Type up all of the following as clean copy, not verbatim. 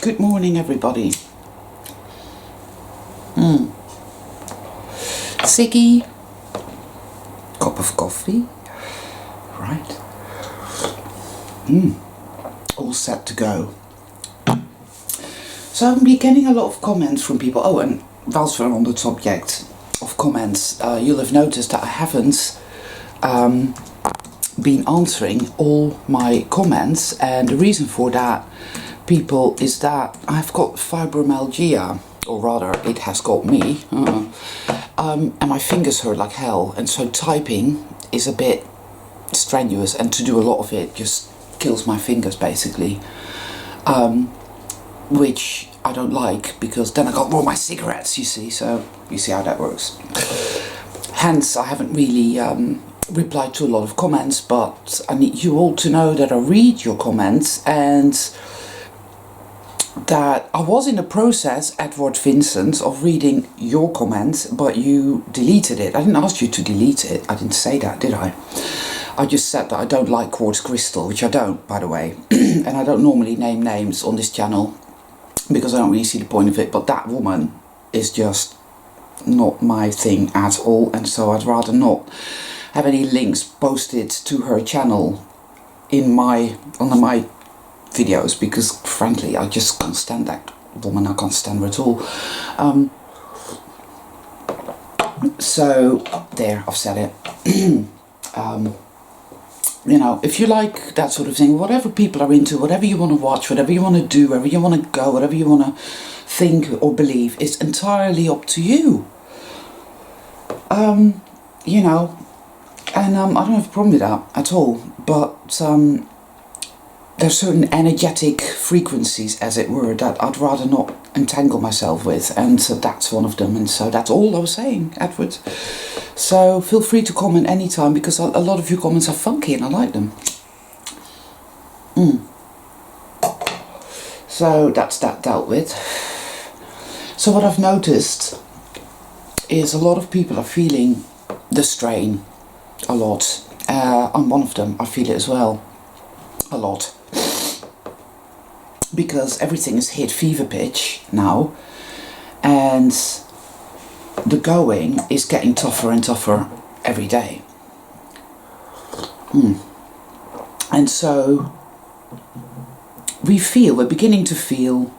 Good morning, everybody. Ciggy, cup of coffee, right? All set to go. So I've been getting a lot of comments from people. Oh, and whilst we're on the subject of comments, you'll have noticed that I haven't been answering all my comments, and the reason for that, people, is that I've got fibromyalgia, or rather it has got me, and my fingers hurt like hell, and so typing is a bit strenuous, and to do a lot of it just kills my fingers basically, which I don't like, because then I got all my cigarettes, you see, so you see how that works. Hence I haven't really replied to a lot of comments, but I need you all to know that I read your comments, and that I was in the process, Edward Vincent, of reading your comments, but you deleted it. I didn't ask you to delete it. I didn't say that, did I? I just said that I don't like quartz crystal, which I don't, by the way. And I don't normally name names on this channel because I don't really see the point of it, but that woman is just not my thing at all, and so I'd rather not have any links posted to her channel on my videos, because frankly I just can't stand that woman. I can't stand her at all. So there, I've said it. You know, if you like that sort of thing, whatever people are into, whatever you want to watch, whatever you want to do, wherever you want to go, whatever you want to think or believe, is entirely up to you. You know, and I don't have a problem with that at all, but there's certain energetic frequencies, as it were, that I'd rather not entangle myself with, and so that's one of them, and so that's all I was saying, Edward. So feel free to comment anytime, because a lot of your comments are funky and I like them. So that's that dealt with. So what I've noticed is a lot of people are feeling the strain a lot. I'm one of them. I feel it as well, a lot, because everything is hit fever pitch now, and the going is getting tougher and tougher every day. And so we're beginning to feel,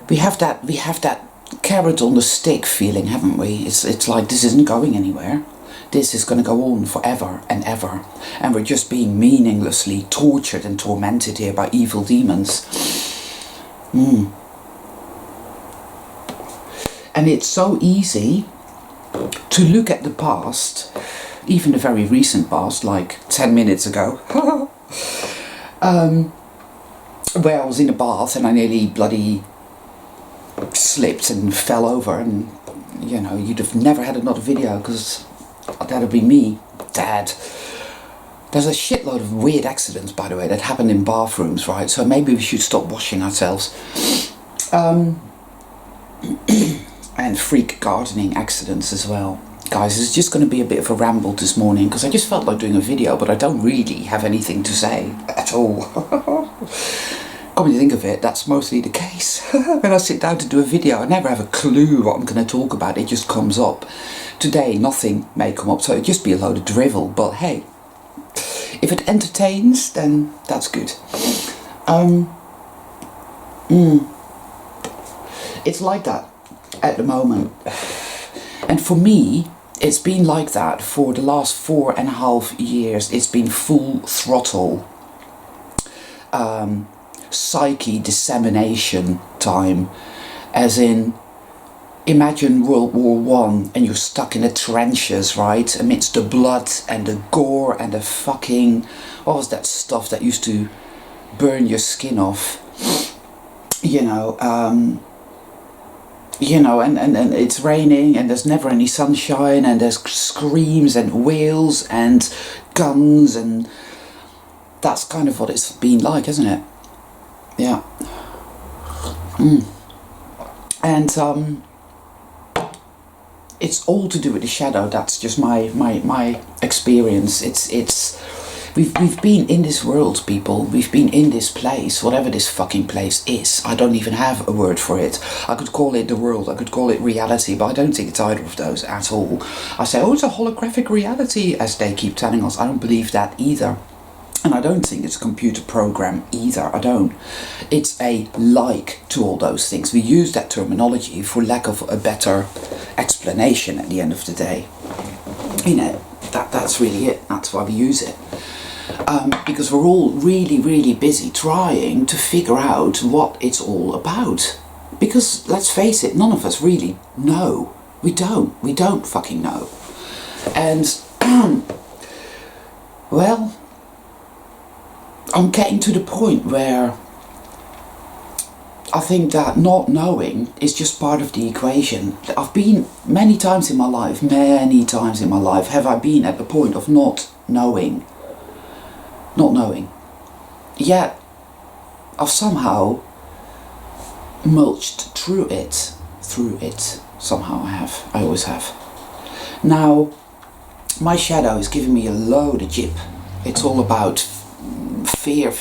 we have that carrot on the stick feeling, haven't we? It's like this isn't going anywhere. This is going to go on forever and ever, and we're just being meaninglessly tortured and tormented here by evil demons. And it's so easy to look at the past, even the very recent past, like 10 minutes ago, where I was in a bath and I nearly bloody slipped and fell over, and you know, you'd have never had another video, because that'd be me, Dad. There's a shitload of weird accidents, by the way, that happen in bathrooms, right? So maybe we should stop washing ourselves. And freak gardening accidents as well. Guys, it's just going to be a bit of a ramble this morning, because I just felt like doing a video, but I don't really have anything to say at all. Come to think of it, that's mostly the case. When I sit down to do a video, I never have a clue what I'm going to talk about. It just comes up. Today, nothing may come up, so it'd just be a load of drivel, but hey, if it entertains, then that's good. It's like that at the moment, and for me it's been like that for the last 4.5 years. It's been full throttle psyche dissemination time, as in, imagine World War I and you're stuck in the trenches, right, amidst the blood and the gore and the fucking, what was that stuff that used to burn your skin off, you know, and it's raining and there's never any sunshine, and there's screams and wails and guns, and that's kind of what it's been like, isn't it? Yeah. And it's all to do with the shadow. That's just my experience. It's We've been in this world, people. We've been in this place, whatever this fucking place is. I don't even have a word for it. I could call it the world, I could call it reality, but I don't think it's either of those at all. I say, oh, it's a holographic reality, as they keep telling us. I don't believe that either. And I don't think it's a computer program either. I don't. It's a like to all those things. We use that terminology for lack of a better explanation at the end of the day. You know, that's really it. That's why we use it. Because we're all really, really busy trying to figure out what it's all about. Because, let's face it, none of us really know. We don't fucking know. And, well, I'm getting to the point where I think that not knowing is just part of the equation. I've been many times in my life, have I been at the point of not knowing. Yet, I've somehow mulched through it. Somehow I always have. Now, my shadow is giving me a load of jip. It's all about fear.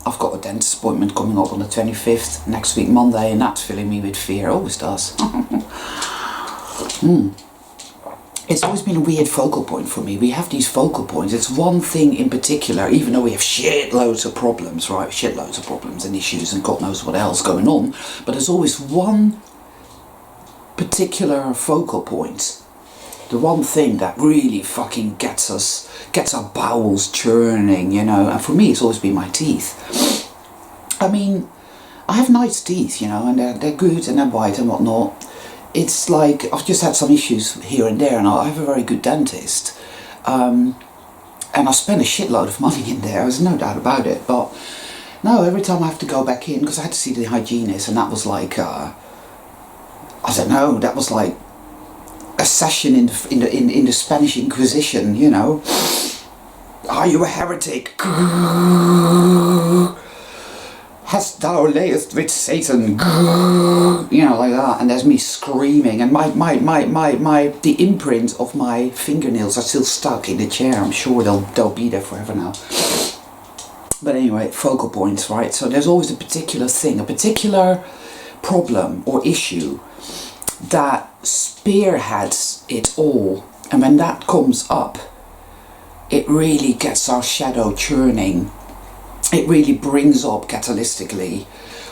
I've got a dentist appointment coming up on the 25th, next week Monday, and that's filling me with fear. Always does. It's always been a weird focal point for me. We have these focal points. It's one thing in particular, even though we have shitloads of problems, right? Shitloads of problems and issues and God knows what else going on. But there's always one particular focal point. The one thing that really fucking gets our bowels churning, you know. And for me, it's always been my teeth. I mean, I have nice teeth, you know, and they're good and they're white and whatnot. It's like, I've just had some issues here and there, and I have a very good dentist. And I spend a shitload of money in there, there's no doubt about it. But no, every time I have to go back in, because I had to see the hygienist, and that was like, I don't know, that was like a session in the Spanish Inquisition, you know. Are you a heretic? Hast thou layest with Satan? You know, like that. And there's me screaming, and the imprint of my fingernails are still stuck in the chair. I'm sure they'll be there forever now. But anyway, focal points, right? So there's always a particular thing, a particular problem or issue that spearheads it all. And when that comes up, it really gets our shadow churning. It really brings up catalytically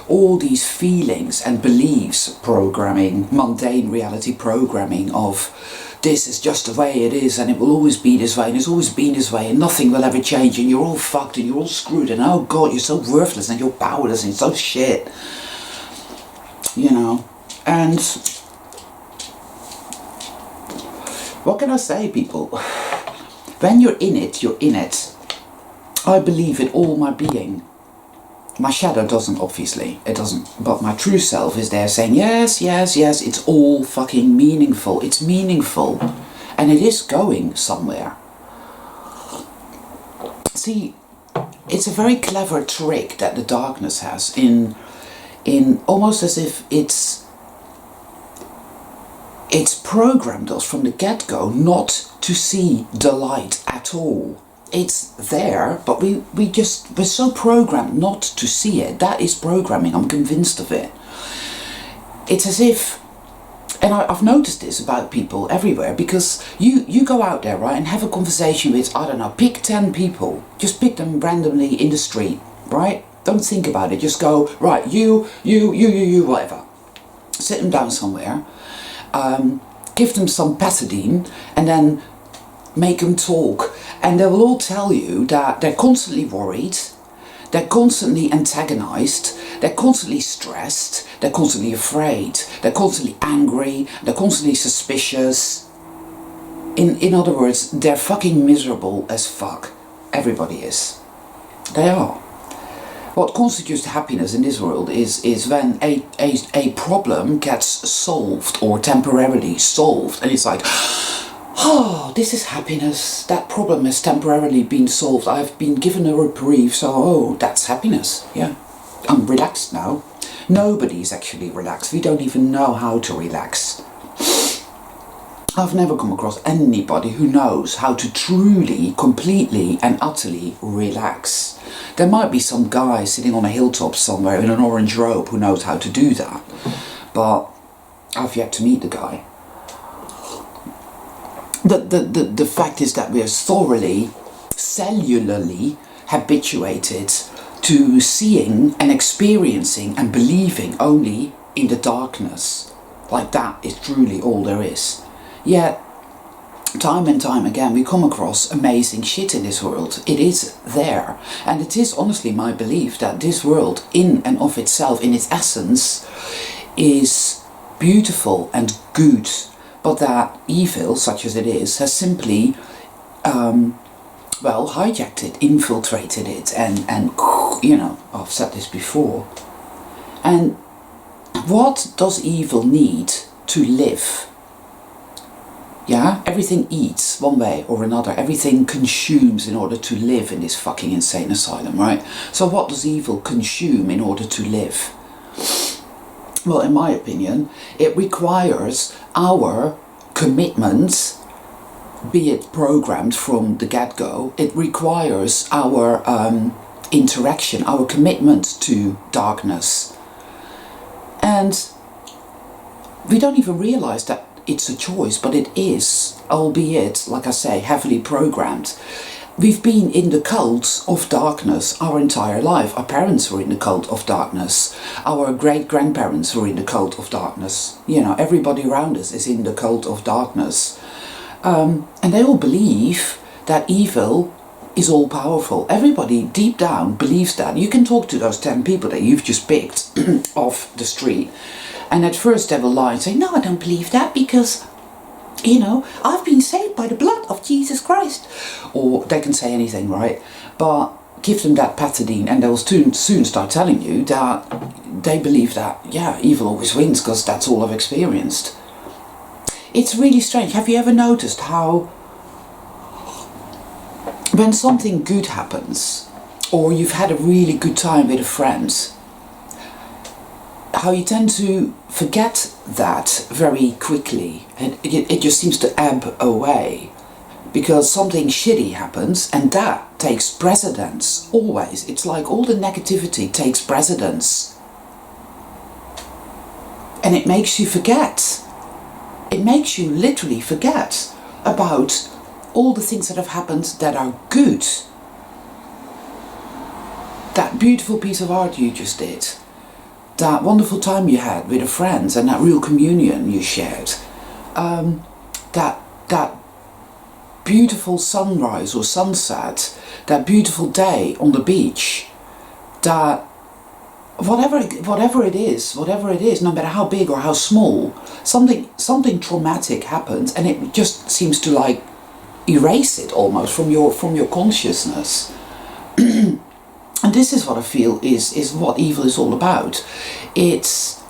all these feelings and beliefs programming, mundane reality programming of this is just the way it is and it will always be this way and it's always been this way and nothing will ever change and you're all fucked and you're all screwed and oh God, you're so worthless and you're powerless and you're so shit. You know, and what can I say, people? When you're in it, you're in it. I believe in all my being. My shadow doesn't, obviously. It doesn't. But my true self is there saying, yes, yes, yes, it's all fucking meaningful. It's meaningful. And it is going somewhere. See, it's a very clever trick that the darkness has in almost as if it's programmed us from the get-go not to see the light at all. It's there, but we're so programmed not to see it. That is programming, I'm convinced of it. It's as if, and I've noticed this about people everywhere, because you go out there, right, and have a conversation with, I don't know, pick 10 people. Just pick them randomly in the street, right? Don't think about it, just go, right, you, whatever. Sit them down somewhere, give them some pethidine, and then make them talk. And they will all tell you that they're constantly worried, they're constantly antagonized, they're constantly stressed, they're constantly afraid, they're constantly angry, they're constantly suspicious. In other words, they're fucking miserable as fuck. Everybody is. They are. What constitutes happiness in this world is when a problem gets solved or temporarily solved, and it's like, oh, this is happiness. That problem has temporarily been solved. I've been given a reprieve, so oh, that's happiness. Yeah, I'm relaxed now. Nobody's actually relaxed. We don't even know how to relax. I've never come across anybody who knows how to truly, completely and utterly relax. There might be some guy sitting on a hilltop somewhere in an orange robe who knows how to do that, but I've yet to meet the guy. The fact is that we are thoroughly, cellularly habituated to seeing and experiencing and believing only in the darkness. Like that is truly all there is. Yet, time and time again, we come across amazing shit in this world. It is there. And it is honestly my belief that this world, in and of itself, in its essence, is beautiful and good. But that evil, such as it is, has simply, hijacked it, infiltrated it, and you know, I've said this before. And what does evil need to live? Yeah, everything eats one way or another. Everything consumes in order to live in this fucking insane asylum, right? So what does evil consume in order to live? Well, in my opinion, it requires our commitment, be it programmed from the get-go. It requires our interaction, our commitment to darkness. And we don't even realize that it's a choice, but it is, albeit, like I say, heavily programmed. We've been in the cult of darkness our entire life. Our parents were in the cult of darkness. Our great-grandparents were in the cult of darkness. You know, everybody around us is in the cult of darkness. And they all believe that evil is all-powerful. Everybody deep down believes that. You can talk to those 10 people that you've just picked off the street, and at first they will lie and say, no, I don't believe that because, you know, I've been saved by the blood of Jesus Christ. Or they can say anything, right? But give them that pethidine and they'll soon start telling you that they believe that, yeah, evil always wins because that's all I've experienced. It's really strange. Have you ever noticed how when something good happens, or you've had a really good time with a friend, how you tend to forget that very quickly, and it just seems to ebb away because something shitty happens and that takes precedence always. It's like all the negativity takes precedence and it makes you forget. It makes you literally forget about all the things that have happened that are good. That beautiful piece of art you just did. That wonderful time you had with your friends and that real communion you shared. That beautiful sunrise or sunset. That beautiful day on the beach. That whatever it is, no matter how big or how small, something traumatic happens and it just seems to like erase it almost from your consciousness. And this is what I feel is what evil is all about. It's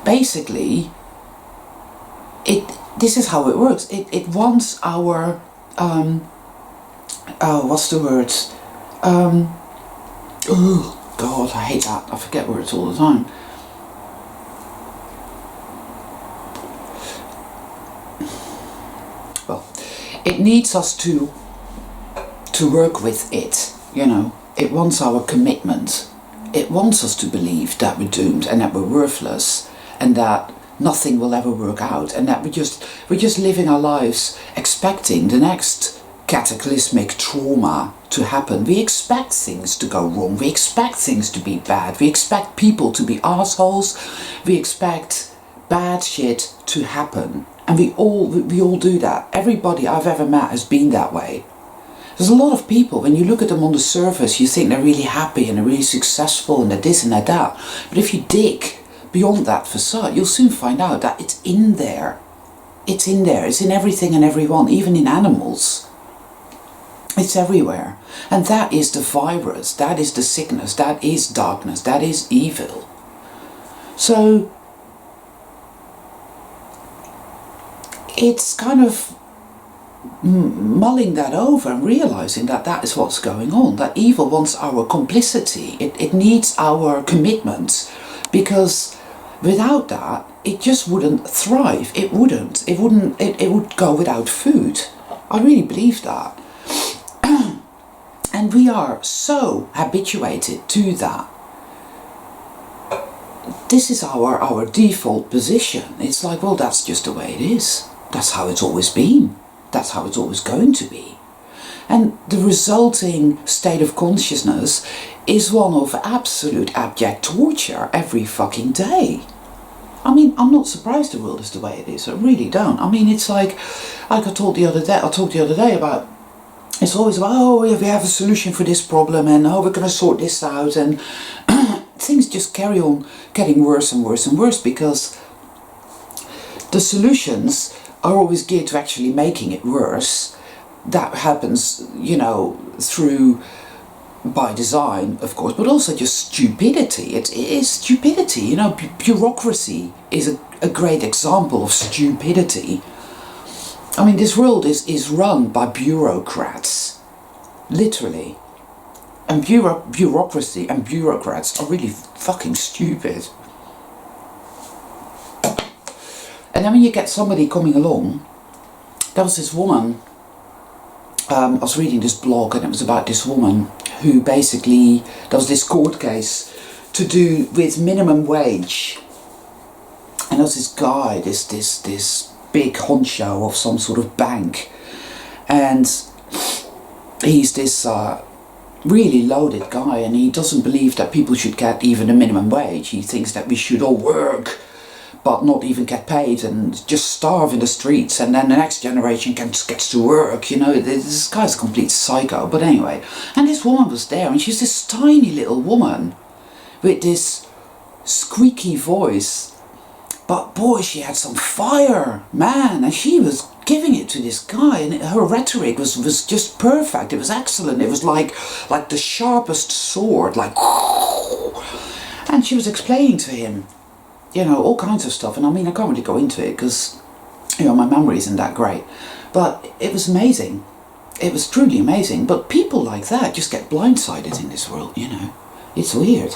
basically this is how it works. It wants our what's the word? Oh God, I hate that. I forget words all the time. Well, it needs us to work with it, you know. It wants our commitment. It wants us to believe that we're doomed and that we're worthless and that nothing will ever work out and that we're just living our lives expecting the next cataclysmic trauma to happen. We expect things to go wrong. We expect things to be bad. We expect people to be assholes. We expect bad shit to happen. And we all do that. Everybody I've ever met has been that way. There's a lot of people, when you look at them on the surface, you think they're really happy and they're really successful and they're this and they're that. But if you dig beyond that facade, you'll soon find out that it's in there. It's in there. It's in everything and everyone, even in animals. It's everywhere. And that is the virus. That is the sickness. That is darkness. That is evil. So it's kind of mulling that over and realizing that that is what's going on, that evil wants our complicity, it needs our commitment, because without that it just wouldn't thrive. It would go without food. I really believe that. And we are so habituated to that. This is our default position. It's like, well, that's just the way it is. That's how it's always been. That's how it's always going to be. And the resulting state of consciousnness is one of absolute abject torture every fucking day. I mean, I'm not surprised the world is the way it is. I really don't. I mean, it's like I talked the other day about, it's always about, oh, we have a solution for this problem, and oh, we're going to sort this out, and things just carry on getting worse and worse and worse, because the solutions are always geared to actually making it worse. That happens, you know, through, by design, of course, but also just stupidity. It is stupidity, you know. Bureaucracy is a great example of stupidity. I mean, this world is run by bureaucrats, literally. And bureaucracy and bureaucrats are really fucking stupid. And then when you get somebody coming along, there was this woman, I was reading this blog, and it was about this woman who basically, there was this court case to do with minimum wage. And there was this guy, this big honcho of some sort of bank, and he's this really loaded guy, and he doesn't believe that people should get even a minimum wage. He thinks that we should all work but not even get paid and just starve in the streets, and then the next generation gets to work. You know, this guy's a complete psycho. But anyway, and this woman was there, and she's this tiny little woman with this squeaky voice, but boy, she had some fire, man, and she was giving it to this guy, and her rhetoric was just perfect. It was excellent. It was like the sharpest sword, like, and she was explaining to him, you know, all kinds of stuff. And I mean, I can't really go into it because, you know, my memory isn't that great, but it was amazing. It was truly amazing. But people like that just get blindsided in this world, you know. It's weird.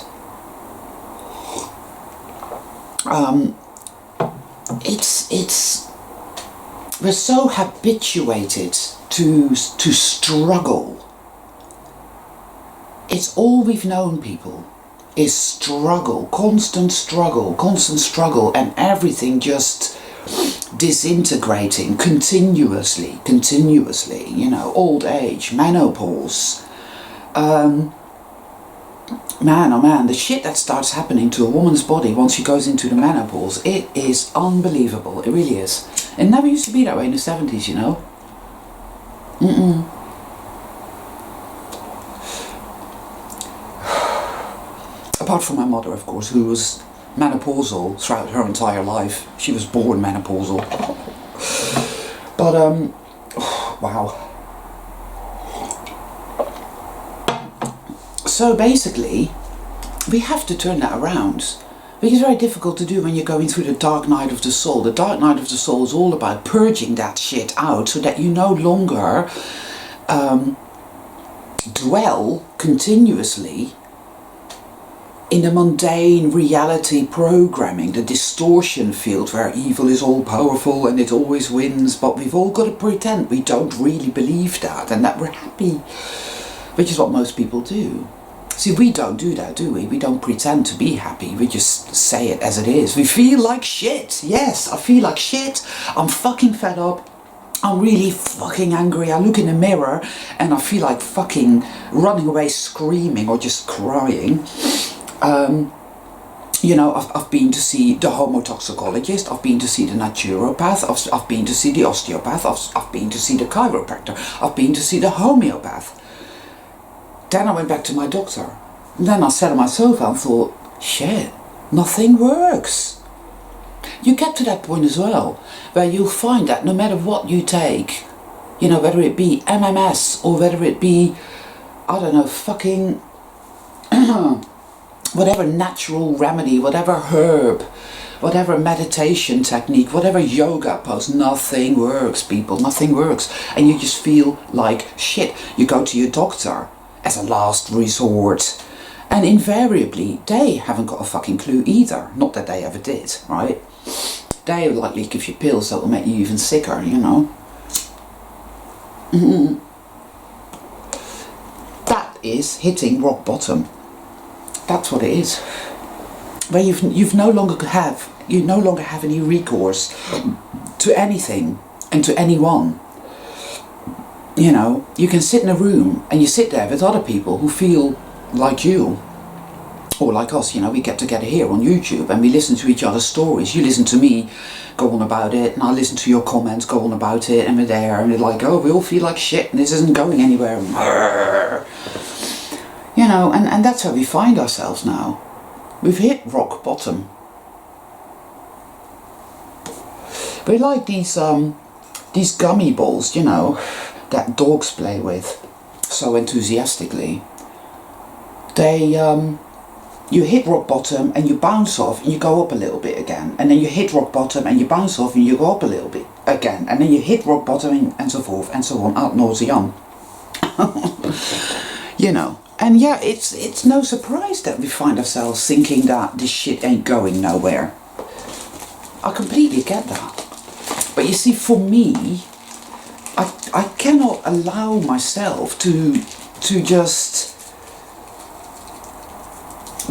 We're so habituated to struggle. It's all we've known, people, is struggle, constant struggle, and everything just disintegrating continuously, you know, old age, menopause. Man, oh man, the shit that starts happening to a woman's body once she goes into the menopause, it is unbelievable. It really is. It never used to be that way in the 70s, you know. Apart from my mother, of course, who was menopausal throughout her entire life. She was born menopausal. But, wow. So basically, we have to turn that around. Which is very difficult to do when you're going through the dark night of the soul. The dark night of the soul is all about purging that shit out so that you no longer dwell continuously in the mundane reality programming, the distortion field where evil is all powerful and it always wins, but we've all got to pretend we don't really believe that and that we're happy, which is what most people do. See, we don't do that, do we? We don't pretend to be happy, we just say it as it is. We feel like shit. Yes, I feel like shit. I'm fucking fed up. I'm really fucking angry. I look in the mirror and I feel like fucking running away screaming or just crying. You know, I've been to see the homotoxicologist, I've been to see the naturopath, I've been to see the osteopath, I've been to see the chiropractor, I've been to see the homeopath. Then I went back to my doctor. And then I sat on my sofa and thought, shit, nothing works. You get to that point as well, where you'll find that no matter what you take, you know, whether it be MMS or whether it be, I don't know, fucking whatever natural remedy, whatever herb, whatever meditation technique, whatever yoga pose, nothing works, people, nothing works. And you just feel like shit. You go to your doctor as a last resort, And invariably, they haven't got a fucking clue either. Not that they ever did, right? They will likely give you pills that will make you even sicker, you know. That is hitting rock bottom. That's what it is. Where you no longer have any recourse to anything and to anyone. You know, you can sit in a room and you sit there with other people who feel like you, or like us, you know, we get together here on YouTube and we listen to each other's stories. You listen to me go on about it, and I listen to your comments go on about it, and we're there and we're like, oh, we all feel like shit and this isn't going anywhere. You know, and that's where we find ourselves now. We've hit rock bottom. We're like these gummy balls, you know, that dogs play with so enthusiastically. You hit rock bottom and you bounce off and you go up a little bit again, and then you hit rock bottom and you bounce off and you go up a little bit again, and then you hit rock bottom and so forth and so on ad nauseam. You know, and yeah, it's no surprise that we find ourselves thinking that this shit ain't going nowhere. I completely get that. But you see, for me, I cannot allow myself to just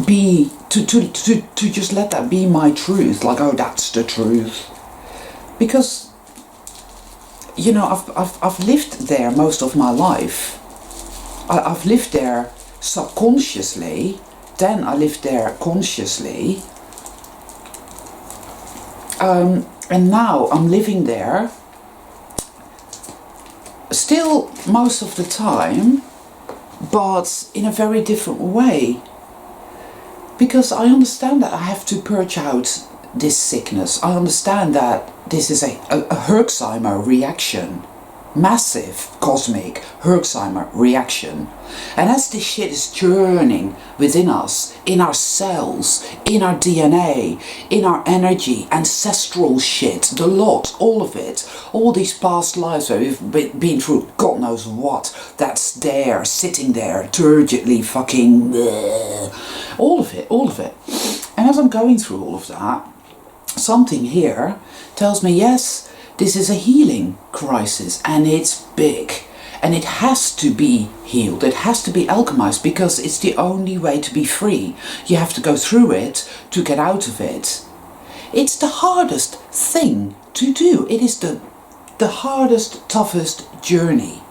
be to just let that be my truth, like, oh, that's the truth, because, you know, I've lived there most of my life. I've lived there subconsciously, then I lived there consciously, and now I'm living there still most of the time, but in a very different way. Because I understand that I have to purge out this sickness. I understand that this is a Herxheimer reaction. Massive cosmic Herxheimer reaction. And as this shit is churning within us, in our cells, in our DNA, in our energy, ancestral shit, the lot, all of it, all these past lives where we've been through God knows what, that's there, sitting there, turgidly fucking bleh. All of it. And as I'm going through all of that, something here tells me, yes, this is a healing crisis, and it's big, and it has to be healed, it has to be alchemized, because it's the only way to be free. You have to go through it to get out of it. It's the hardest thing to do. It is the hardest, toughest journey.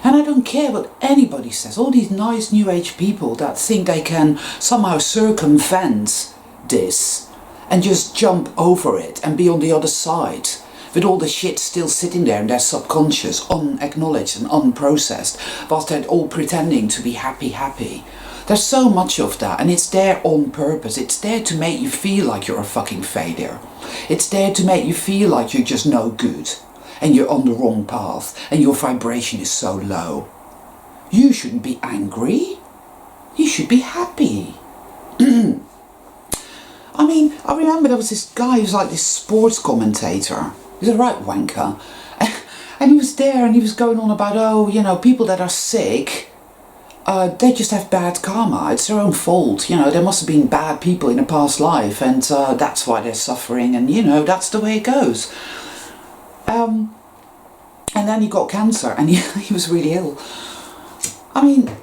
And I don't care what anybody says, all these nice new age people that think they can somehow circumvent this and just jump over it and be on the other side, with all the shit still sitting there in their subconscious, unacknowledged and unprocessed, whilst they're all pretending to be happy. There's so much of that, and it's there on purpose. It's there to make you feel like you're a fucking failure. It's there to make you feel like you're just no good, and you're on the wrong path, and your vibration is so low. You shouldn't be angry. You should be happy. I mean, I remember there was this guy who was like this sports commentator. He was a right wanker. And he was there and he was going on about, oh, you know, people that are sick, they just have bad karma. It's their own fault. You know, there must have been bad people in a past life, and that's why they're suffering. And, you know, that's the way it goes. And then he got cancer and he was really ill. I mean,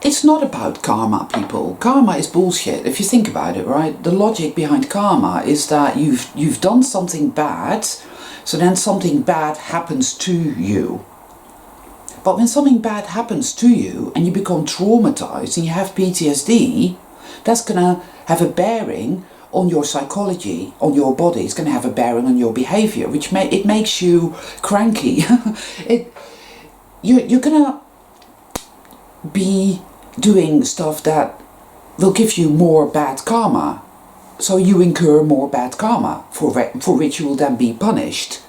it's not about karma, people. Karma is bullshit, if you think about it, right? The logic behind karma is that you've done something bad, so then something bad happens to you. But when something bad happens to you and you become traumatized and you have PTSD, that's gonna have a bearing on your psychology, on your body. It's gonna have a bearing on your behavior, which it makes you cranky. You're gonna be doing stuff that will give you more bad karma, so you incur more bad karma for which you will then be punished,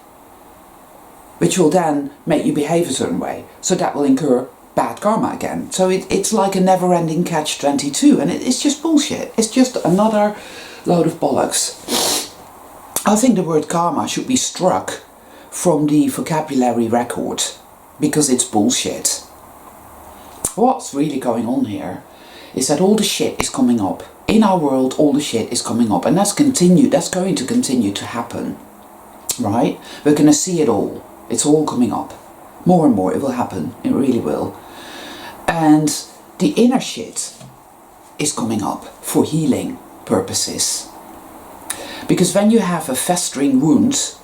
which will then make you behave a certain way, so that will incur bad karma again. So it's like a never-ending catch-22, and it's just bullshit. It's just another load of bollocks. I think the word karma should be struck from the vocabulary record, because it's bullshit. What's really going on here is that all the shit is coming up. In our world, all the shit is coming up, and that's going to continue to happen, right? We're going to see it all. It's all coming up. More and more, it will happen. It really will. And the inner shit is coming up for healing purposes. Because when you have a festering wound,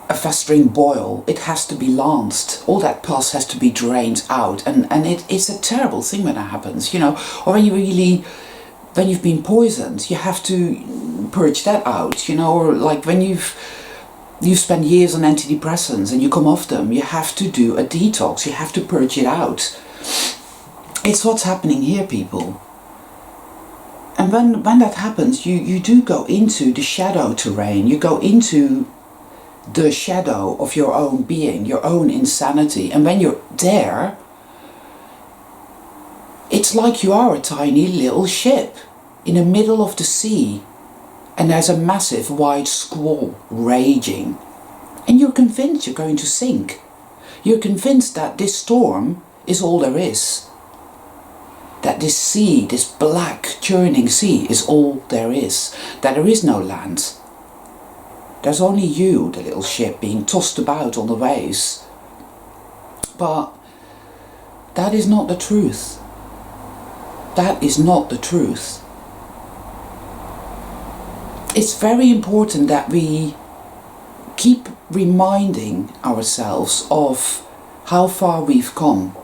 a festering boil, it has to be lanced. All that pus has to be drained out, and it's a terrible thing when that happens, you know. Or when you've been poisoned, you have to purge that out, you know. Or like when you've spent years on antidepressants and you come off them, you have to do a detox, you have to purge it out. It's what's happening here, people. And when that happens, you do go into the shadow terrain, you go into the shadow of your own being, your own insanity. And when you're there, it's like you are a tiny little ship in the middle of the sea, and there's a massive white squall raging, and you're convinced you're going to sink. You're convinced that this storm is all there is, that this sea, this black churning sea, is all there is, that there is no land. There's only you, the little ship, being tossed about on the waves. But that is not the truth. That is not the truth. It's very important that we keep reminding ourselves of how far we've come.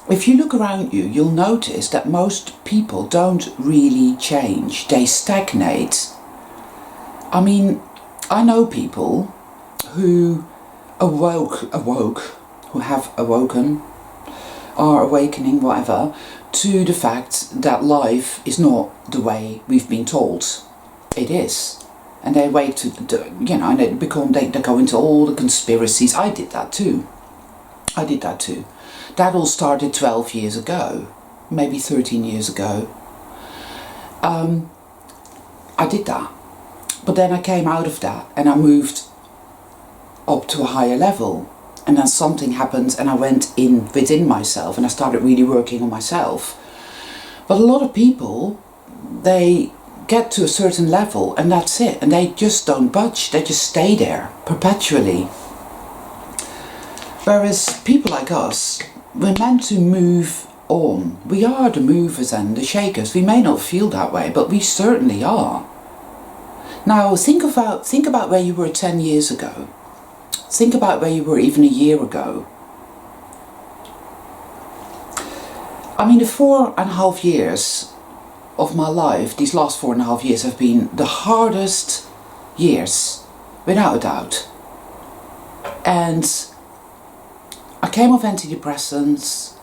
If you look around you, you'll notice that most people don't really change. They stagnate. I mean, I know people who who have awoken, are awakening, whatever, to the fact that life is not the way we've been told it is. And they wait to, you know, and they go into all the conspiracies. I did that too. That all started 12 years ago, maybe 13 years ago. I did that. But then I came out of that and I moved up to a higher level. And then something happened and I went within myself and I started really working on myself. But a lot of people, they get to a certain level and that's it. And they just don't budge. They just stay there perpetually. Whereas people like us, we're meant to move on. We are the movers and the shakers. We may not feel that way, but we certainly are. Now think about where you were 10 years ago. Think about where you were even a year ago. I mean, the 4.5 years of my life, these last 4.5 years have been the hardest years, without a doubt. And I came off antidepressants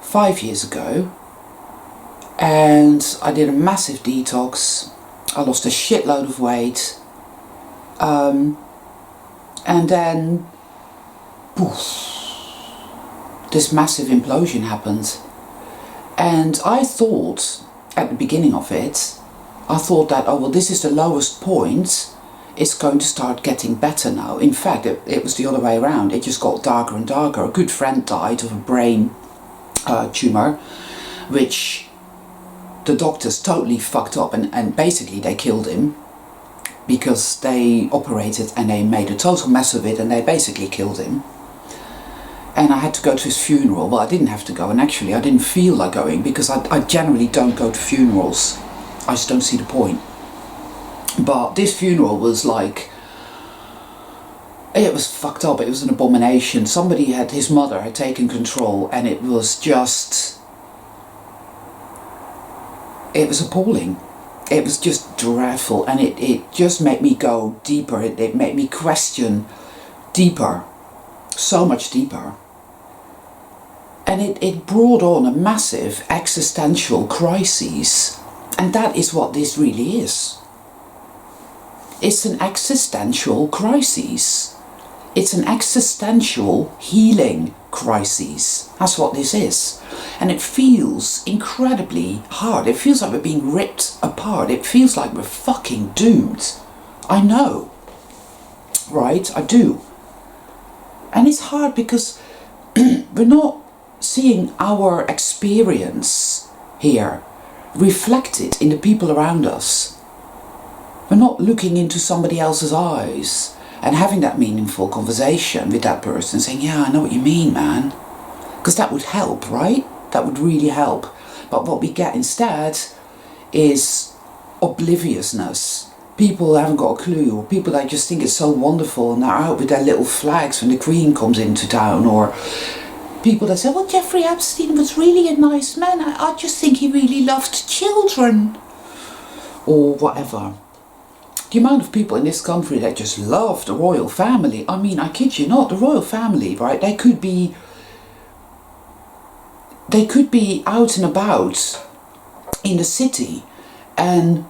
5 years ago, and I did a massive detox. I lost a shitload of weight, and then poof, this massive implosion happened. And I thought at the beginning of it, I thought that, oh well, this is the lowest point, it's going to start getting better now. In fact, it was the other way around. It just got darker and darker. A good friend died of a brain tumour, which the doctors totally fucked up, and basically they killed him, because they operated and they made a total mess of it and they basically killed him. And I had to go to his funeral. Well, I didn't have to go, and actually I didn't feel like going, because I generally don't go to funerals. I just don't see the point. But this funeral was like, it was fucked up. It was an abomination. His mother had taken control, and it was appalling. It was just dreadful, and it just made me go deeper. It made me question deeper, so much deeper. And it brought on a massive existential crisis. And that is what this really is. It's an existential crisis. It's an existential healing crisis. That's what this is. And it feels incredibly hard. It feels like we're being ripped apart. It feels like we're fucking doomed. I know. right? I do. And it's hard because we're not seeing our experience here reflected in the people around us. We're not looking into somebody else's eyes and having that meaningful conversation with that person, saying, yeah, I know what you mean, man. Because that would help, right? That would really help. But what we get instead is obliviousness. People haven't got a clue, or people that just think it's so wonderful and they're out with their little flags when the Queen comes into town, or people that say, well, Jeffrey Epstein was really a nice man, I just think he really loved children, or whatever. The amount of people in this country that just love the royal family, I mean, I kid you not, the royal family, right, they could be out and about in the city and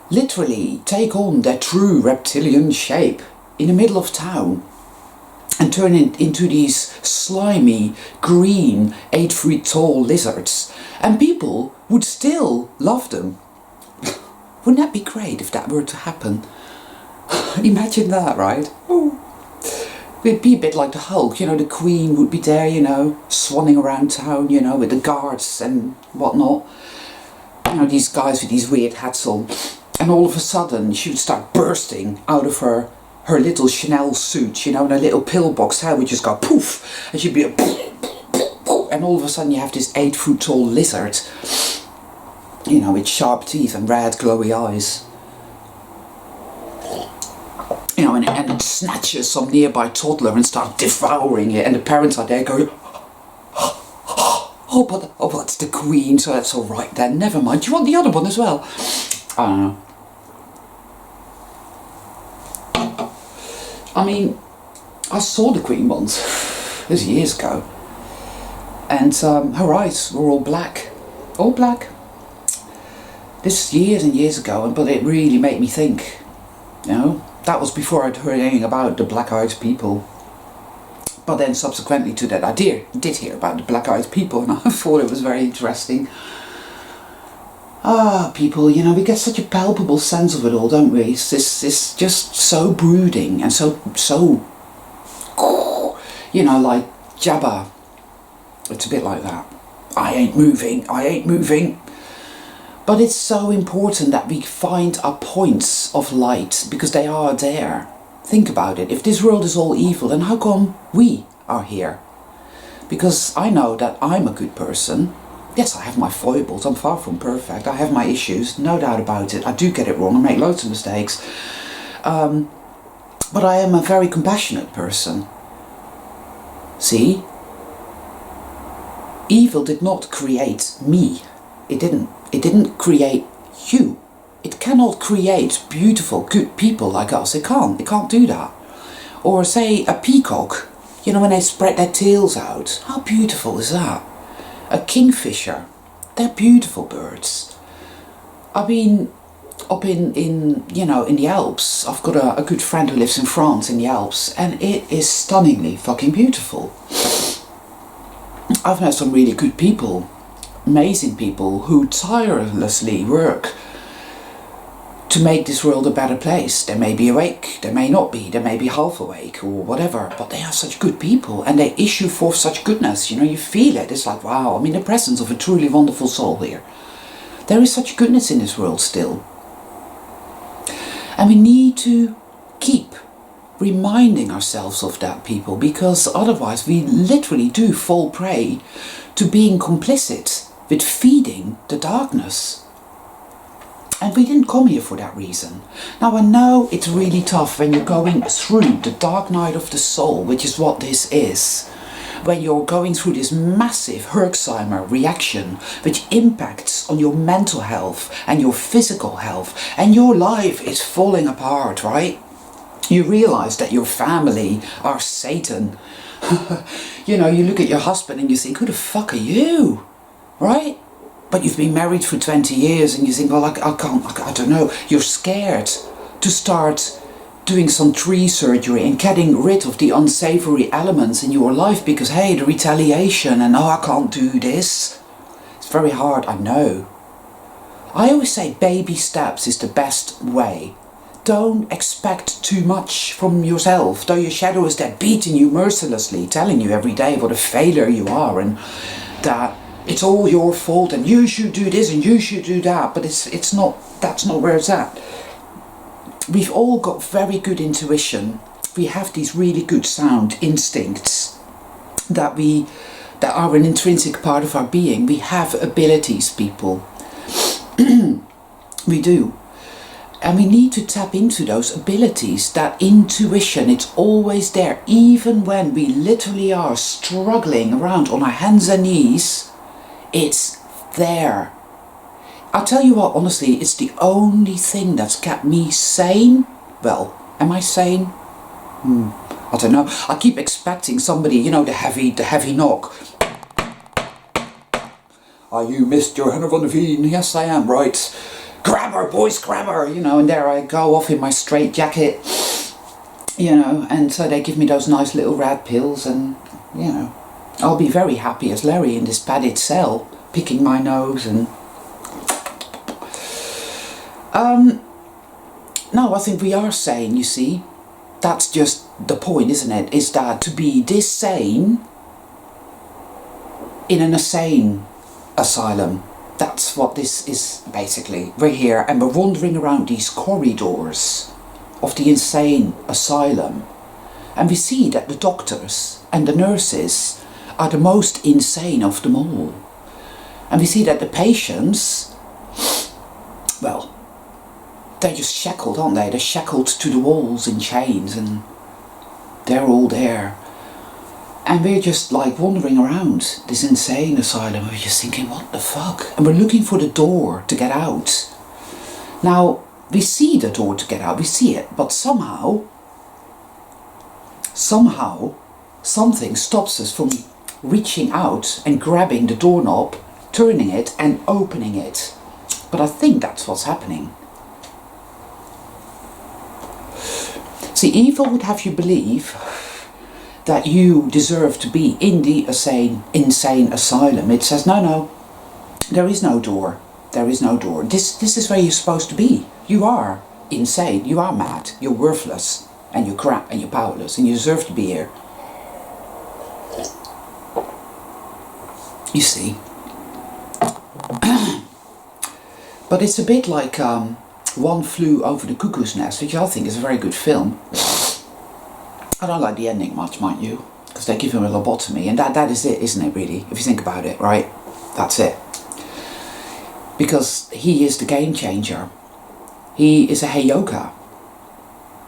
literally take on their true reptilian shape in the middle of town and turn it into these slimy, green, 8 feet tall lizards. And people would still love them. Wouldn't that be great if that were to happen? Imagine that, right? Ooh. It'd be a bit like the Hulk, you know, the Queen would be there, you know, swanning around town, you know, with the guards and whatnot. You know, these guys with these weird hats on. And all of a sudden, she would start bursting out of her little Chanel suit, you know, and her little pillbox hair would just go poof. And she'd be a poof, poof, poof. And all of a sudden you have this 8 foot tall lizard, you know, with sharp teeth and red glowy eyes. You know, and it snatches some nearby toddler and starts devouring it, and the parents are there going, oh, but it's the Queen, so that's all right then. Never mind. Do you want the other one as well? I don't know. I mean, I saw the Queen once. This was years ago, and her eyes were all black, all black. This is years and years ago, but it really made me think. You know. That was before I'd heard anything about the black-eyed people. But then subsequently to that I did hear about the black-eyed people, and I thought it was very interesting. People, you know, we get such a palpable sense of it all, don't we? It's just so brooding and so, you know, like Jabba. It's a bit like that. I ain't moving. But it's so important that we find our points of light, because they are there. Think about it. If this world is all evil, then how come we are here? Because I know that I'm a good person. Yes, I have my foibles. I'm far from perfect. I have my issues, no doubt about it. I do get it wrong. I make loads of mistakes. But I am a very compassionate person. See? Evil did not create me. It didn't create you. It cannot create beautiful, good people like us. It can't do that. Or say a peacock, you know, when they spread their tails out. How beautiful is that? A kingfisher. They're beautiful birds. I mean, up in you know, in the Alps, I've got a good friend who lives in France in the Alps, and it is stunningly fucking beautiful. I've met some really good people. Amazing people who tirelessly work to make this world a better place. They may be awake, they may not be, they may be half awake or whatever, but they are such good people and they issue forth such goodness. You know, you feel it. It's like, wow, I'm in the presence of a truly wonderful soul here. There is such goodness in this world still. And we need to keep reminding ourselves of that, people, because otherwise we literally do fall prey to being complicit with feeding the darkness. And we didn't come here for that reason. Now I know it's really tough when you're going through the dark night of the soul, which is what this is. When you're going through this massive Herxheimer reaction, which impacts on your mental health and your physical health, and your life is falling apart, right? You realize that your family are Satan. You know, you look at your husband and you think, who the fuck are you? Right? But you've been married for 20 years and you think, well, I don't know. You're scared to start doing some tree surgery and getting rid of the unsavory elements in your life because, hey, the retaliation and, oh, I can't do this. It's very hard, I know. I always say baby steps is the best way don't expect too much from yourself, though your shadow is there beating you mercilessly, telling you every day what a failure you are and that it's all your fault and you should do this and you should do that, but it's not, that's not where it's at. We've all got very good intuition. We have these really good sound instincts that are an intrinsic part of our being. We have abilities, people. We do. And we need to tap into those abilities, that intuition. It's always there, even when we literally are struggling around on our hands and knees. It's there. I'll tell you what, honestly, it's the only thing that's kept me sane. Well, am I sane? I don't know. I keep expecting somebody, you know, the heavy knock. Are you Mr. Henner van der Veen? Yes, I am, right. Grab her, boys, grab her, you know, and there I go off in my straight jacket, you know, and so they give me those nice little red pills and, you know, I'll be very happy as Larry in this padded cell, picking my nose and... No, I think we are sane, you see. That's just the point, isn't it? Is that to be this sane in an insane asylum. That's what this is basically. We're here and we're wandering around these corridors of the insane asylum. And we see that the doctors and the nurses are the most insane of them all. And we see that the patients, well, they're just shackled, aren't they? They're shackled to the walls in chains and they're all there. And we're just like wandering around this insane asylum. We're just thinking, what the fuck? And we're looking for the door to get out. Now, we see the door to get out, we see it, but somehow, something stops us from reaching out and grabbing the doorknob, turning it and opening it. But I think that's what's happening. See, evil would have you believe that you deserve to be in the insane asylum. It says, no, there is no door. There is no door. This is where you're supposed to be. You are insane. You are mad. You're worthless. And you're crap. And you're powerless. And you deserve to be here. You see. But it's a bit like One Flew Over the Cuckoo's Nest, which I think is a very good film. I don't like the ending much, mind you, because they give him a lobotomy, and that is it, isn't it, really? If you think about it, right? That's it. Because he is the game changer. He is a heyoka.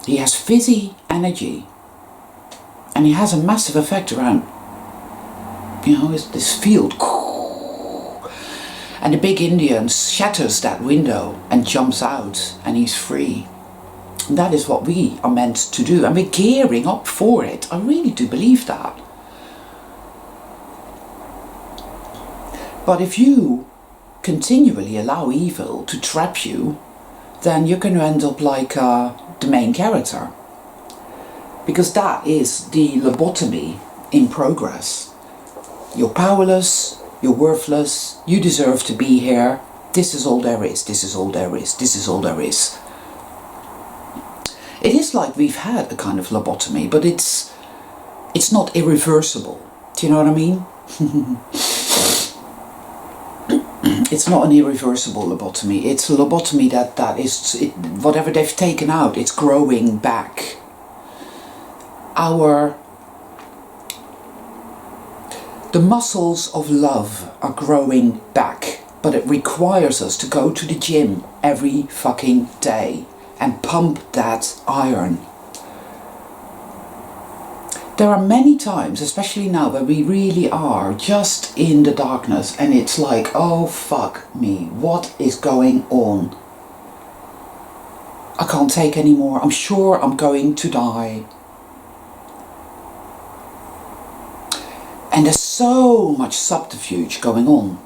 He has fizzy energy. And he has a massive effect around, you know, this field. And the big Indian shatters that window and jumps out, and he's free. And that is what we are meant to do, and we're gearing up for it. I really do believe that. But if you continually allow evil to trap you, then you're going to end up like the main character. Because that is the lobotomy in progress. You're powerless, you're worthless, you deserve to be here. This is all there is, this is all there is, this is all there is. It is like we've had a kind of lobotomy, but it's not irreversible. Do you know what I mean? It's not an irreversible lobotomy. It's a lobotomy that is, whatever they've taken out, it's growing back. The muscles of love are growing back, but it requires us to go to the gym every fucking day and pump that iron. There are many times, especially now, where we really are just in the darkness and it's like, oh fuck me, what is going on? I can't take any more. I'm sure I'm going to die. And there's so much subterfuge going on.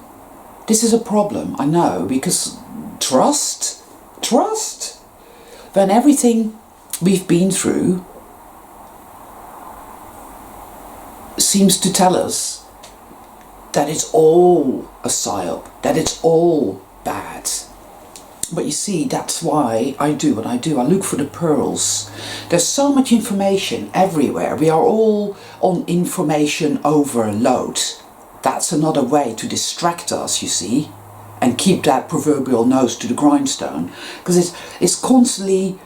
This is a problem, I know, because trust, when everything we've been through seems to tell us that it's all a psyop, that it's all bad. But you see, that's why I do what I do. I look for the pearls. There's so much information everywhere. We are all on information overload. That's another way to distract us, you see, and keep that proverbial nose to the grindstone. Because it's constantly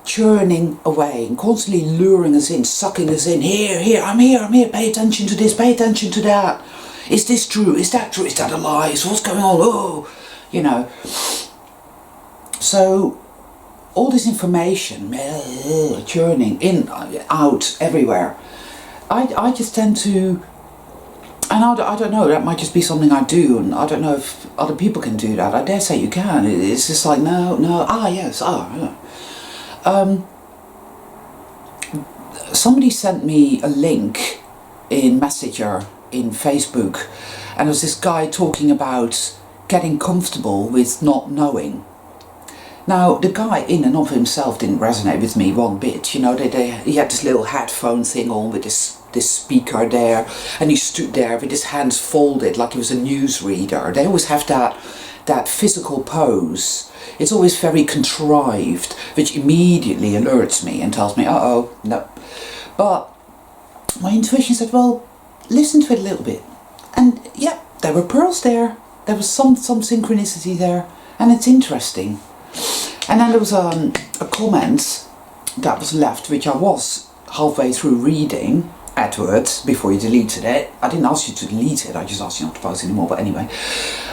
churning away and constantly luring us in, sucking us in. Here, I'm here, pay attention to this, pay attention to that. Is this true? Is that true? Is that a lie? So what's going on? Oh, you know. So all this information churning in, out, everywhere. I just tend to, and I don't know, that might just be something I do, and I don't know if other people can do that. I dare say you can. It's just like, no, yes, yeah. Somebody sent me a link in Messenger in Facebook, and there was this guy talking about getting comfortable with not knowing. Now, the guy in and of himself didn't resonate with me one bit. You know, he had this little headphone thing on with this speaker there, and he stood there with his hands folded like he was a newsreader. They always have that physical pose. It's always very contrived, which immediately alerts me and tells me, uh-oh, no. But my intuition said, well, listen to it a little bit. And yeah, there were pearls there. There was some synchronicity there, and it's interesting. And then there was a comment that was left, which I was halfway through reading afterwards, before you deleted it. I didn't ask you to delete it, I just asked you not to post anymore, but anyway.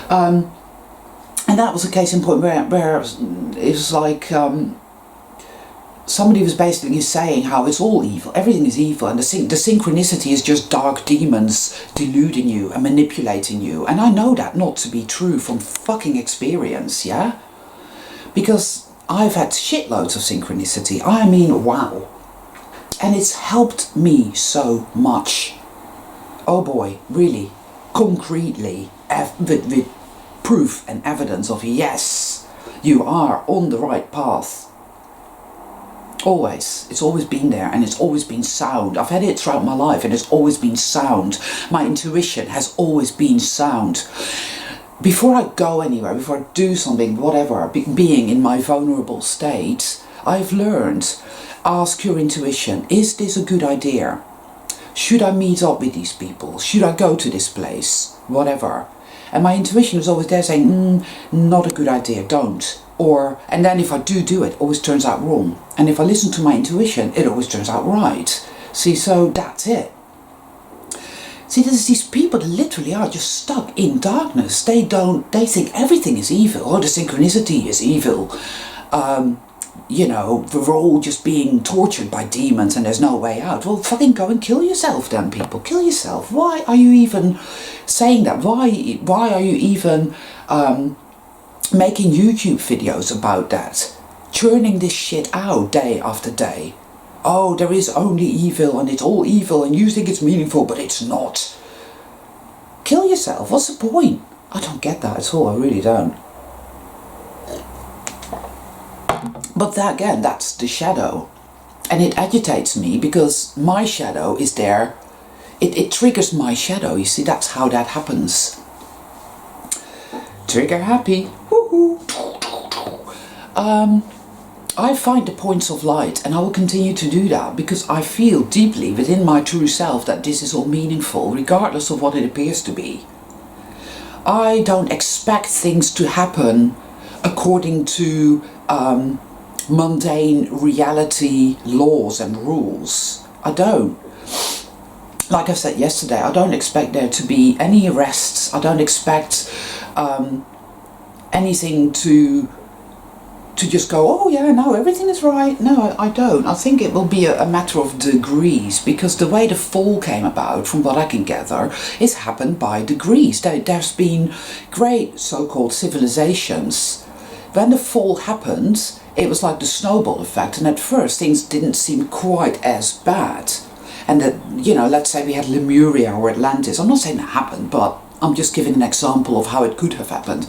And that was a case in point where it was like somebody was basically saying how it's all evil, everything is evil, and the synchronicity is just dark demons deluding you and manipulating you. And I know that not to be true from fucking experience, yeah? Because I've had shitloads of synchronicity. I mean, wow. And it's helped me so much. Oh boy, really, concretely, with proof and evidence of yes, you are on the right path. Always. It's always been there, and it's always been sound. I've had it throughout my life, and it's always been sound. My intuition has always been sound. Before I go anywhere, before I do something, whatever, being in my vulnerable state, I've learned, ask your intuition, is this a good idea? Should I meet up with these people? Should I go to this place? Whatever. And my intuition was always there saying, not a good idea, don't. Or, and then if I do it, always turns out wrong. And if I listen to my intuition, it always turns out right. See, so that's it. See, there's these people that literally are just stuck in darkness. They think everything is evil. Oh, the synchronicity is evil. You know, we're all just being tortured by demons and there's no way out. Well, fucking go and kill yourself then, people. Kill yourself. Why are you even saying that? Why are you even making YouTube videos about that? Churning this shit out day after day. Oh, there is only evil and it's all evil and you think it's meaningful, but it's not. Kill yourself. What's the point? I don't get that at all. I really don't. But that, again, that's the shadow. And it agitates me because my shadow is there. It triggers my shadow. You see, that's how that happens. Trigger happy. Woohoo. I find the points of light, and I will continue to do that because I feel deeply within my true self that this is all meaningful, regardless of what it appears to be. I don't expect things to happen according to mundane reality laws and rules. I don't. Like I said yesterday, I don't expect there to be any arrests. I don't expect anything to just go, oh yeah, no, everything is right. No, I don't. I think it will be a matter of degrees, because the way the fall came about, from what I can gather, is happened by degrees. There's been great so-called civilizations. When the fall happened, it was like the snowball effect, and at first things didn't seem quite as bad. And that, you know, let's say we had Lemuria or Atlantis. I'm not saying that happened, but I'm just giving an example of how it could have happened.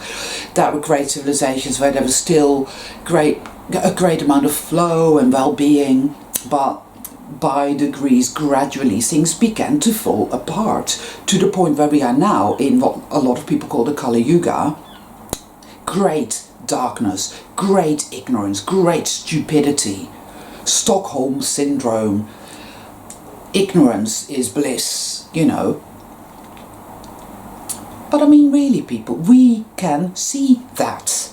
That were great civilizations where there was still a great amount of flow and well-being, but by degrees, gradually, things began to fall apart to the point where we are now in what a lot of people call the Kali Yuga. Great darkness, great ignorance, great stupidity, Stockholm syndrome. Ignorance is bliss, you know. But I mean, really, people, we can see that.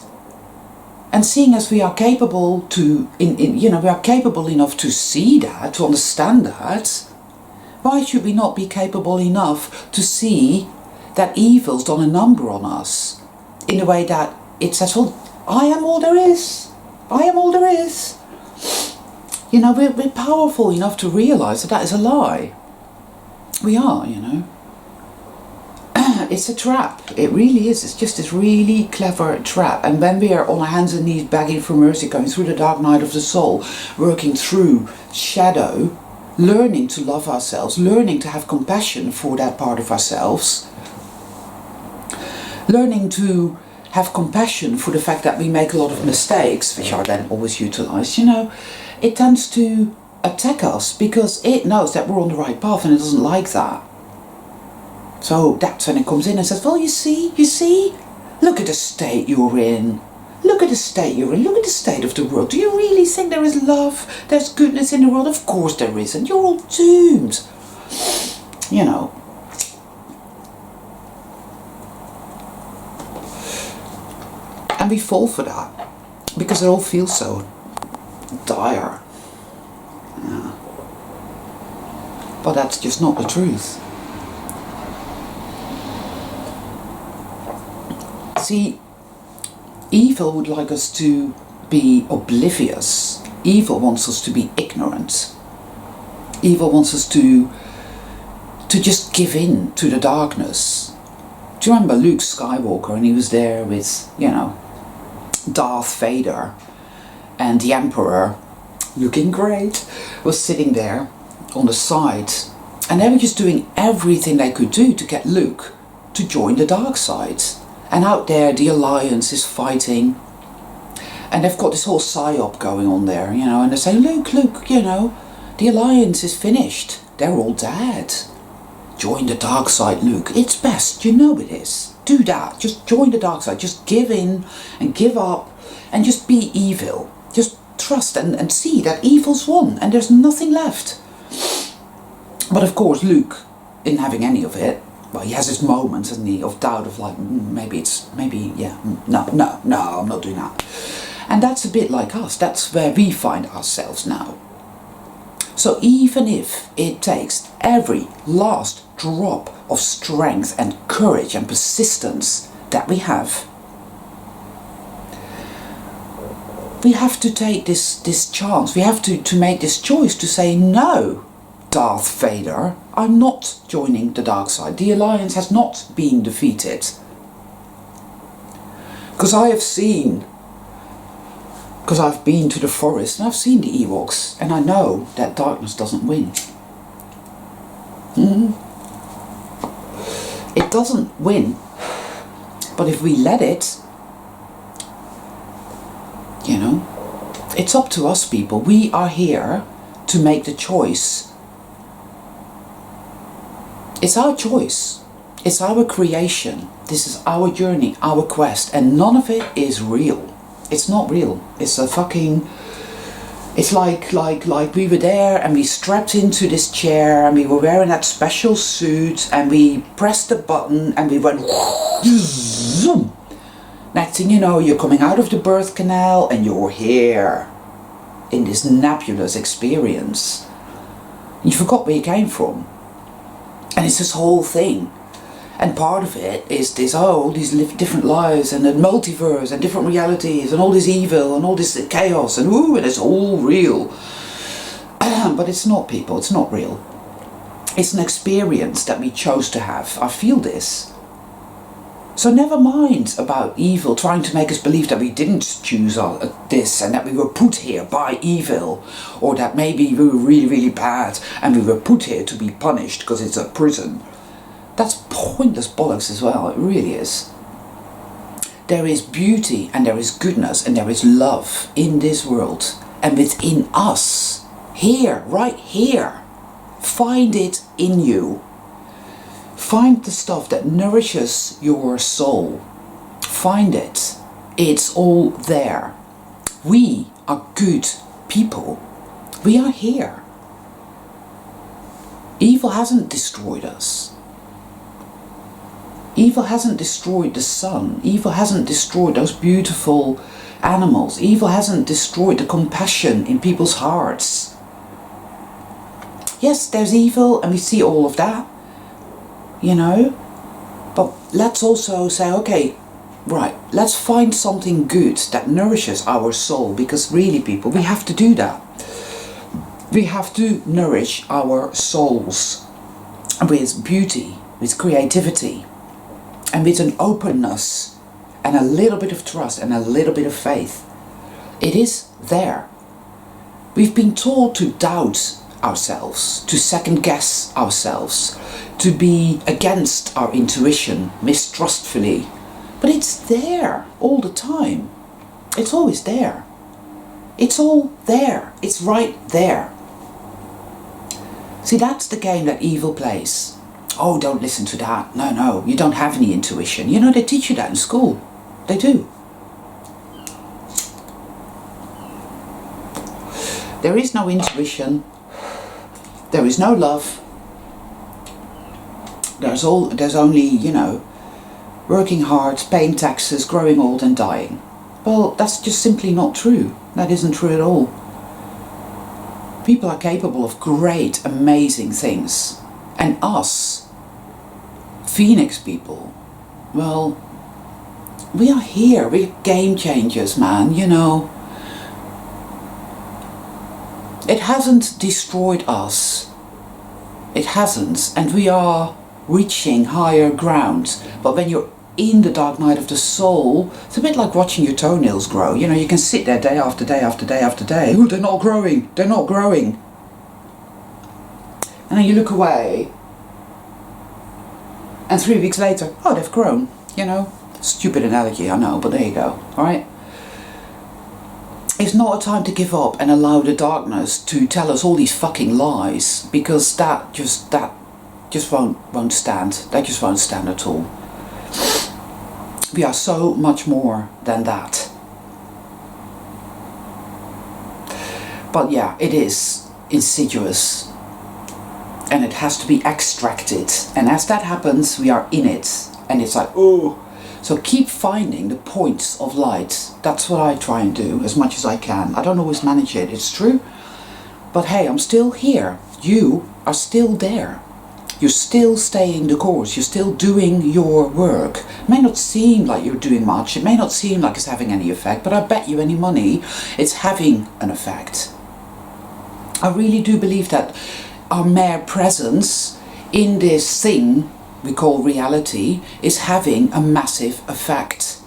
And seeing as we are capable to, we are capable enough to see that, to understand that, why should we not be capable enough to see that evil's done a number on us in a way that it says, well, I am all there is. I am all there is. You know, we're powerful enough to realise that that is a lie. We are, you know. It's a trap. It really is. It's just this really clever trap. And when we are on our hands and knees begging for mercy, going through the dark night of the soul, working through shadow, learning to love ourselves, learning to have compassion for that part of ourselves, learning to have compassion for the fact that we make a lot of mistakes, which are then always utilised, you know, it tends to attack us because it knows that we're on the right path and it doesn't like that. So that's when it comes in and says, well, you see, look at the state you're in. Look at the state you're in. Look at the state of the world. Do you really think there is love? There's goodness in the world? Of course there isn't. You're all doomed. You know. And we fall for that because it all feels so dire. Yeah. But that's just not the truth. See, evil would like us to be oblivious. Evil wants us to be ignorant. Evil wants us to just give in to the darkness. Do you remember Luke Skywalker, and he was there with, you know, Darth Vader, and the Emperor, looking great, was sitting there on the side, and they were just doing everything they could do to get Luke to join the dark side. And out there the Alliance is fighting, and they've got this whole psyop going on there, you know, and they're saying, Luke, you know, the Alliance is finished, they're all dead. Join the dark side, Luke, it's best, you know it is. Do that, just join the dark side, just give in and give up and just be evil. Just trust and see that evil's won and there's nothing left. But of course Luke isn't having any of it. Well, he has his moments, hasn't he, of doubt, of like, no, I'm not doing that. And that's a bit like us. That's where we find ourselves now. So even if it takes every last drop of strength and courage and persistence that we have to take this chance. We have to make this choice to say, no, Darth Vader, I'm not joining the dark side. The Alliance has not been defeated. Because I've been to the forest and I've seen the Ewoks, and I know that darkness doesn't win. It doesn't win. But if we let it, you know, it's up to us, people. We are here to make the choice. It's our choice. It's our creation. This is our journey, our quest, and none of it is real. It's not real. It's a fucking... It's like we were there and we strapped into this chair and we were wearing that special suit and we pressed the button and we went zoom. Next thing you know, you're coming out of the birth canal and you're here in this nebulous experience. You forgot where you came from. And it's this whole thing. And part of it is this, all these different lives and the multiverse and different realities and all this evil and all this chaos and and it's all real. But it's not, people, it's not real. It's an experience that we chose to have. I feel this. So never mind about evil trying to make us believe that we didn't choose this and that we were put here by evil, or that maybe we were really, really bad and we were put here to be punished because it's a prison. That's pointless bollocks as well, it really is. There is beauty and there is goodness and there is love in this world and within us. Here, right here. Find it in you. Find the stuff that nourishes your soul. Find it. It's all there. We are good people. We are here. Evil hasn't destroyed us. Evil hasn't destroyed the sun. Evil hasn't destroyed those beautiful animals. Evil hasn't destroyed the compassion in people's hearts. Yes, there's evil and we see all of that, you know. But let's also say, okay, right, let's find something good that nourishes our soul, because really, people, we have to do that. We have to nourish our souls with beauty, with creativity, and with an openness and a little bit of trust and a little bit of faith. It is there. We've been taught to doubt ourselves, to second guess ourselves, to be against our intuition mistrustfully. But it's there all the time. It's always there. It's all there. It's right there. See, that's the game that evil plays. Oh, don't listen to that. No, you don't have any intuition. You know, they teach you that in school. They do. There is no intuition. There is no love. There's only, you know, working hard, paying taxes, growing old and dying. Well, that's just simply not true. That isn't true at all. People are capable of great, amazing things. And us, Phoenix people, well, we are here. We're game changers, man, you know. It hasn't destroyed us. It hasn't. And we are reaching higher ground. But when you're in the dark night of the soul, it's a bit like watching your toenails grow. You know, you can sit there day after day after day after day. Oh, they're not growing. They're not growing. And then you look away. And 3 weeks later, oh, they've grown. You know, stupid analogy, I know, but there you go. All right. It's not a time to give up and allow the darkness to tell us all these fucking lies, because that just won't stand. That just won't stand at all. We are so much more than that. But yeah, it is insidious. And it has to be extracted. And as that happens, we are in it. And it's like, oh. So keep finding the points of light. That's what I try and do as much as I can. I don't always manage it, it's true. But hey, I'm still here. You are still there. You're still staying the course. You're still doing your work. It may not seem like you're doing much. It may not seem like it's having any effect. But I bet you any money it's having an effect. I really do believe that our mere presence in this thing we call reality is having a massive effect.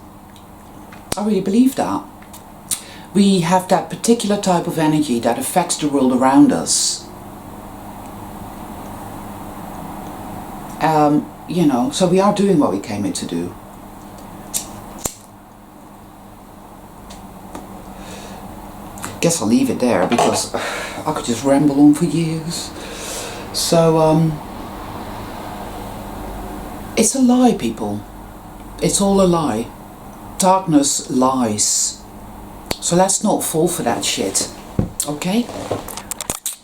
I really believe that. We have that particular type of energy that affects the world around us. You know, so we are doing what we came here to do. Guess I'll leave it there because I could just ramble on for years. So, it's a lie, people. It's all a lie. Darkness lies. So let's not fall for that shit. Okay?